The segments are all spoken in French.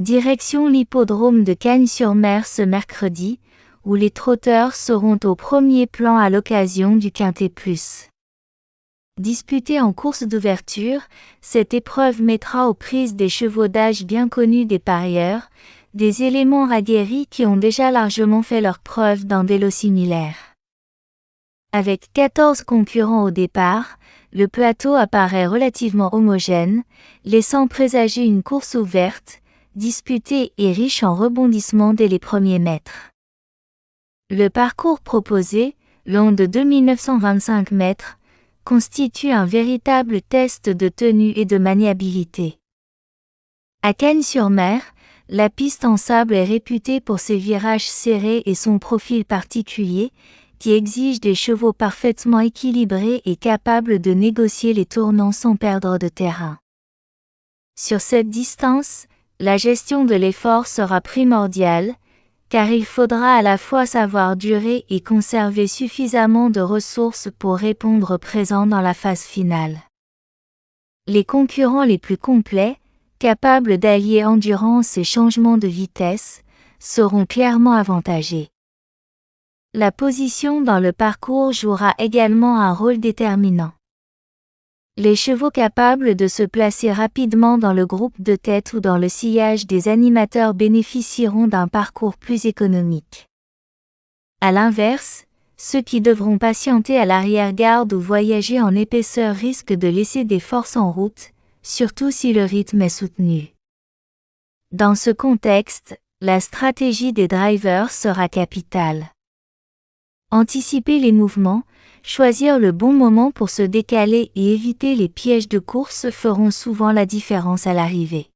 Direction l'hippodrome de Cagnes-sur-Mer ce mercredi, où les trotteurs seront au premier plan à l'occasion du Quintet Plus. Disputée en course d'ouverture, cette épreuve mettra aux prises des chevaux d'âge bien connus des parieurs, des éléments aguerris qui ont déjà largement fait leurs preuves dans des lots similaires. Avec 14 concurrents au départ, le plateau apparaît relativement homogène, laissant présager une course ouverte, disputée et riche en rebondissements dès les premiers mètres. Le parcours proposé, long de 2925 mètres, constitue un véritable test de tenue et de maniabilité. À Cagnes-sur-Mer, la piste en sable est réputée pour ses virages serrés et son profil particulier, qui exige des chevaux parfaitement équilibrés et capables de négocier les tournants sans perdre de terrain. Sur cette distance, la gestion de l'effort sera primordiale, car il faudra à la fois savoir durer et conserver suffisamment de ressources pour répondre présent dans la phase finale. Les concurrents les plus complets, capables d'allier endurance et changement de vitesse, seront clairement avantagés. La position dans le parcours jouera également un rôle déterminant. Les chevaux capables de se placer rapidement dans le groupe de tête ou dans le sillage des animateurs bénéficieront d'un parcours plus économique. À l'inverse, ceux qui devront patienter à l'arrière-garde ou voyager en épaisseur risquent de laisser des forces en route, surtout si le rythme est soutenu. Dans ce contexte, la stratégie des drivers sera capitale. Anticiper les mouvements, choisir le bon moment pour se décaler et éviter les pièges de course feront souvent la différence à l'arrivée.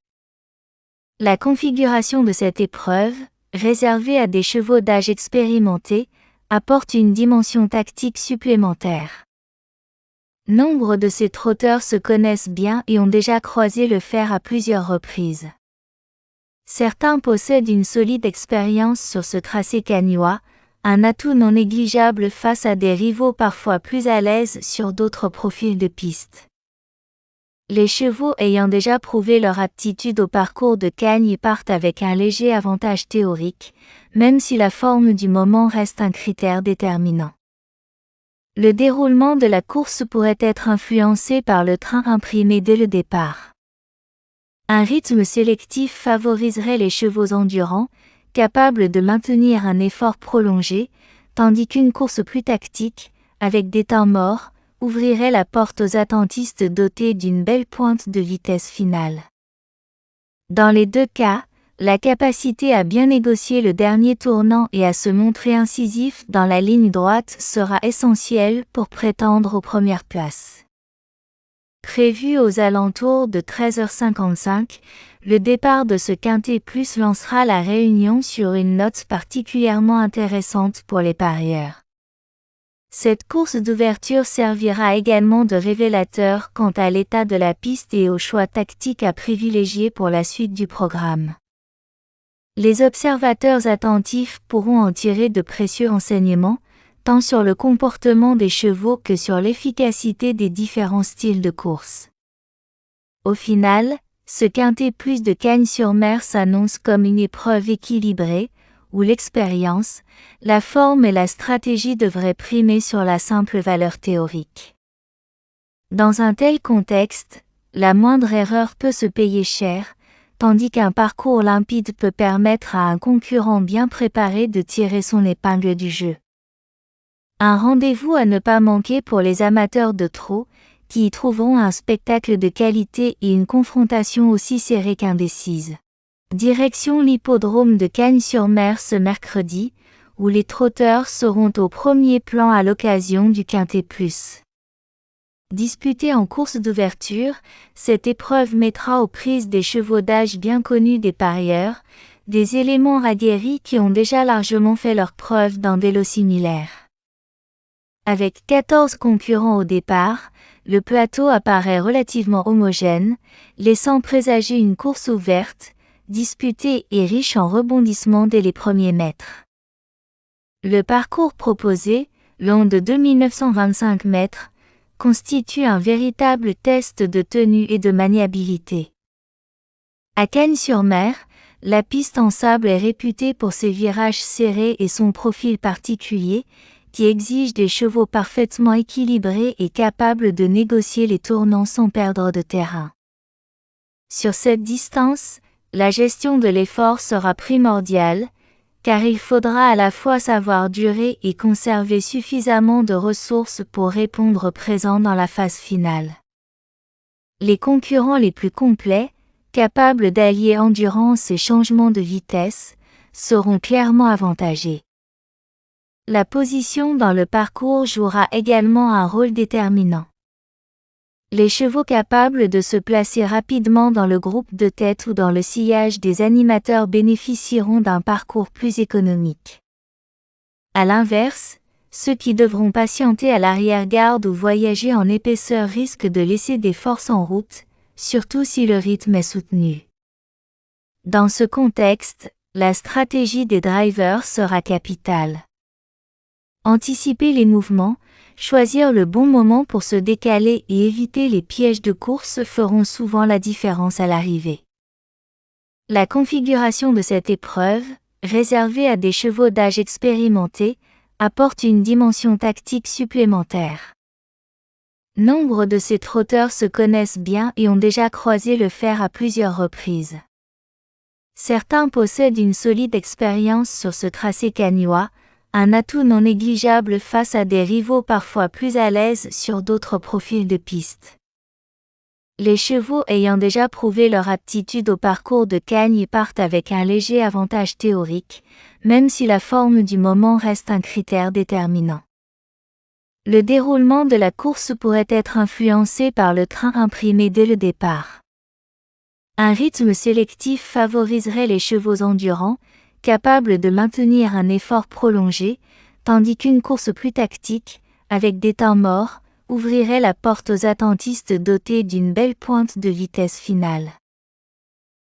La configuration de cette épreuve, réservée à des chevaux d'âge expérimentés, apporte une dimension tactique supplémentaire. Nombre de ces trotteurs se connaissent bien et ont déjà croisé le fer à plusieurs reprises. Certains possèdent une solide expérience sur ce tracé cagnois, un atout non négligeable face à des rivaux parfois plus à l'aise sur d'autres profils de piste. Les chevaux ayant déjà prouvé leur aptitude au parcours de Cagnes partent avec un léger avantage théorique, même si la forme du moment reste un critère déterminant. Le déroulement de la course pourrait être influencé par le train imprimé dès le départ. Un rythme sélectif favoriserait les chevaux endurants, capables de maintenir un effort prolongé, tandis qu'une course plus tactique, avec des temps morts, ouvrirait la porte aux attentistes dotés d'une belle pointe de vitesse finale. Dans les deux cas, la capacité à bien négocier le dernier tournant et à se montrer incisif dans la ligne droite sera essentielle pour prétendre aux premières places. Prévu aux alentours de 13h55, le départ de ce Quintet Plus lancera la réunion sur une note particulièrement intéressante pour les parieurs. Cette course d'ouverture servira également de révélateur quant à l'état de la piste et aux choix tactiques à privilégier pour la suite du programme. Les observateurs attentifs pourront en tirer de précieux enseignements, tant sur le comportement des chevaux que sur l'efficacité des différents styles de course. Au final, ce Quintet Plus de Cagnes-sur-Mer s'annonce comme une épreuve équilibrée, où l'expérience, la forme et la stratégie devraient primer sur la simple valeur théorique. Dans un tel contexte, la moindre erreur peut se payer cher, tandis qu'un parcours limpide peut permettre à un concurrent bien préparé de tirer son épingle du jeu. Un rendez-vous à ne pas manquer pour les amateurs de trot, qui y trouveront un spectacle de qualité et une confrontation aussi serrée qu'indécise. Direction l'hippodrome de Cagnes-sur-Mer ce mercredi, où les trotteurs seront au premier plan à l'occasion du Quintet Plus. Disputée en course d'ouverture, cette épreuve mettra aux prises des chevaux d'âge bien connus des parieurs, des éléments aguerris qui ont déjà largement fait leurs preuves dans des lots similaires. Avec 14 concurrents au départ, le plateau apparaît relativement homogène, laissant présager une course ouverte, disputée et riche en rebondissements dès les premiers mètres. Le parcours proposé, long de 2925 mètres, constitue un véritable test de tenue et de maniabilité. À Cagnes-sur-Mer, la piste en sable est réputée pour ses virages serrés et son profil particulier, qui exige des chevaux parfaitement équilibrés et capables de négocier les tournants sans perdre de terrain. Sur cette distance, la gestion de l'effort sera primordiale, car il faudra à la fois savoir durer et conserver suffisamment de ressources pour répondre présent dans la phase finale. Les concurrents les plus complets, capables d'allier endurance et changement de vitesse, seront clairement avantagés. La position dans le parcours jouera également un rôle déterminant. Les chevaux capables de se placer rapidement dans le groupe de tête ou dans le sillage des animateurs bénéficieront d'un parcours plus économique. À l'inverse, ceux qui devront patienter à l'arrière-garde ou voyager en épaisseur risquent de laisser des forces en route, surtout si le rythme est soutenu. Dans ce contexte, la stratégie des drivers sera capitale. Anticiper les mouvements, choisir le bon moment pour se décaler et éviter les pièges de course feront souvent la différence à l'arrivée. La configuration de cette épreuve, réservée à des chevaux d'âge expérimentés, apporte une dimension tactique supplémentaire. Nombre de ces trotteurs se connaissent bien et ont déjà croisé le fer à plusieurs reprises. Certains possèdent une solide expérience sur ce tracé cannois, un atout non négligeable face à des rivaux parfois plus à l'aise sur d'autres profils de piste. Les chevaux ayant déjà prouvé leur aptitude au parcours de Cagnes partent avec un léger avantage théorique, même si la forme du moment reste un critère déterminant. Le déroulement de la course pourrait être influencé par le train imprimé dès le départ. Un rythme sélectif favoriserait les chevaux endurants, capables de maintenir un effort prolongé, tandis qu'une course plus tactique, avec des temps morts, ouvrirait la porte aux attentistes dotés d'une belle pointe de vitesse finale.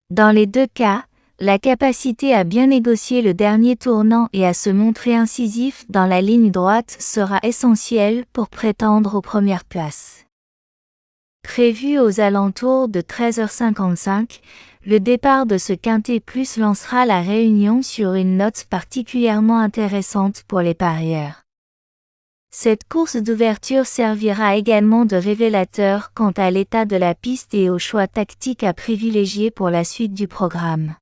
Dans les deux cas, la capacité à bien négocier le dernier tournant et à se montrer incisif dans la ligne droite sera essentielle pour prétendre aux premières places. Prévu aux alentours de 13h55, le départ de ce quintet plus lancera la réunion sur une note particulièrement intéressante pour les parieurs. Cette course d'ouverture servira également de révélateur quant à l'état de la piste et aux choix tactiques à privilégier pour la suite du programme.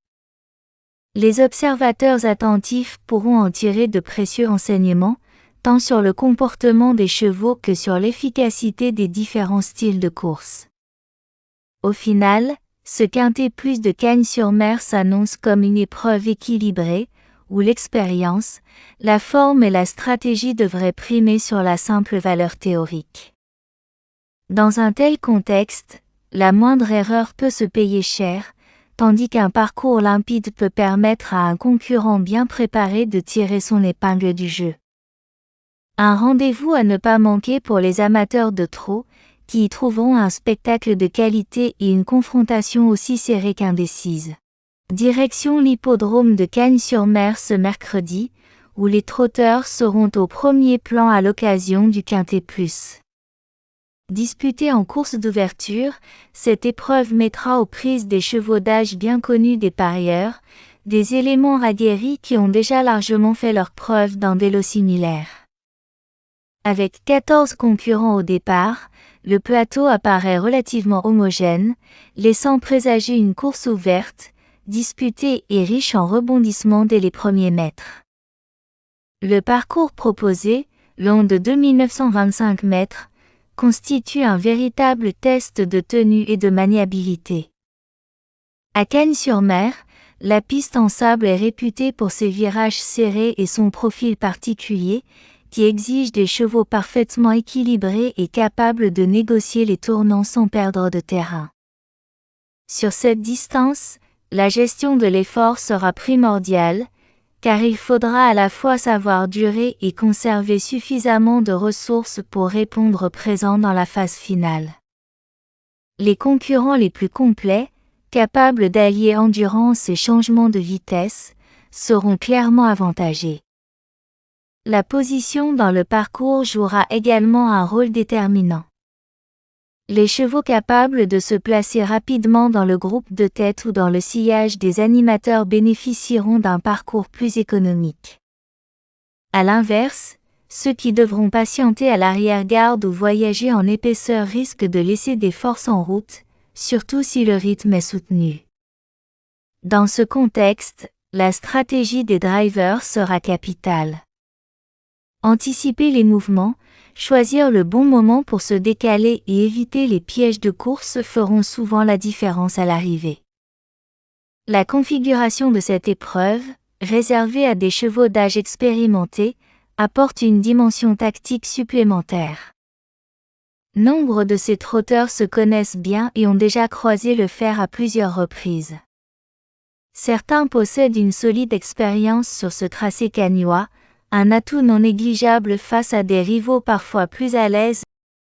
Les observateurs attentifs pourront en tirer de précieux enseignements, tant sur le comportement des chevaux que sur l'efficacité des différents styles de course. Au final, ce quintet plus de Cagnes-sur-Mer s'annonce comme une épreuve équilibrée, où l'expérience, la forme et la stratégie devraient primer sur la simple valeur théorique. Dans un tel contexte, la moindre erreur peut se payer cher, tandis qu'un parcours limpide peut permettre à un concurrent bien préparé de tirer son épingle du jeu. Un rendez-vous à ne pas manquer pour les amateurs de trot, qui y trouveront un spectacle de qualité et une confrontation aussi serrée qu'indécise. Direction l'hippodrome de Cagnes-sur-Mer ce mercredi, où les trotteurs seront au premier plan à l'occasion du Quintet Plus. Disputée en course d'ouverture, cette épreuve mettra aux prises des chevaux d'âge bien connus des parieurs, des éléments aguerris qui ont déjà largement fait leurs preuves dans des lots similaires. Avec 14 concurrents au départ, le plateau apparaît relativement homogène, laissant présager une course ouverte, disputée et riche en rebondissements dès les premiers mètres. Le parcours proposé, long de 2925 mètres, constitue un véritable test de tenue et de maniabilité. À Cagnes-sur-Mer, la piste en sable est réputée pour ses virages serrés et son profil particulier, qui exige des chevaux parfaitement équilibrés et capables de négocier les tournants sans perdre de terrain. Sur cette distance, la gestion de l'effort sera primordiale, car il faudra à la fois savoir durer et conserver suffisamment de ressources pour répondre présent dans la phase finale. Les concurrents les plus complets, capables d'allier endurance et changement de vitesse, seront clairement avantagés. La position dans le parcours jouera également un rôle déterminant. Les chevaux capables de se placer rapidement dans le groupe de tête ou dans le sillage des animateurs bénéficieront d'un parcours plus économique. À l'inverse, ceux qui devront patienter à l'arrière-garde ou voyager en épaisseur risquent de laisser des forces en route, surtout si le rythme est soutenu. Dans ce contexte, la stratégie des drivers sera capitale. Anticiper les mouvements, choisir le bon moment pour se décaler et éviter les pièges de course feront souvent la différence à l'arrivée. La configuration de cette épreuve, réservée à des chevaux d'âge expérimenté, apporte une dimension tactique supplémentaire. Nombre de ces trotteurs se connaissent bien et ont déjà croisé le fer à plusieurs reprises. Certains possèdent une solide expérience sur ce tracé cannois, un atout non négligeable face à des rivaux parfois plus à l'aise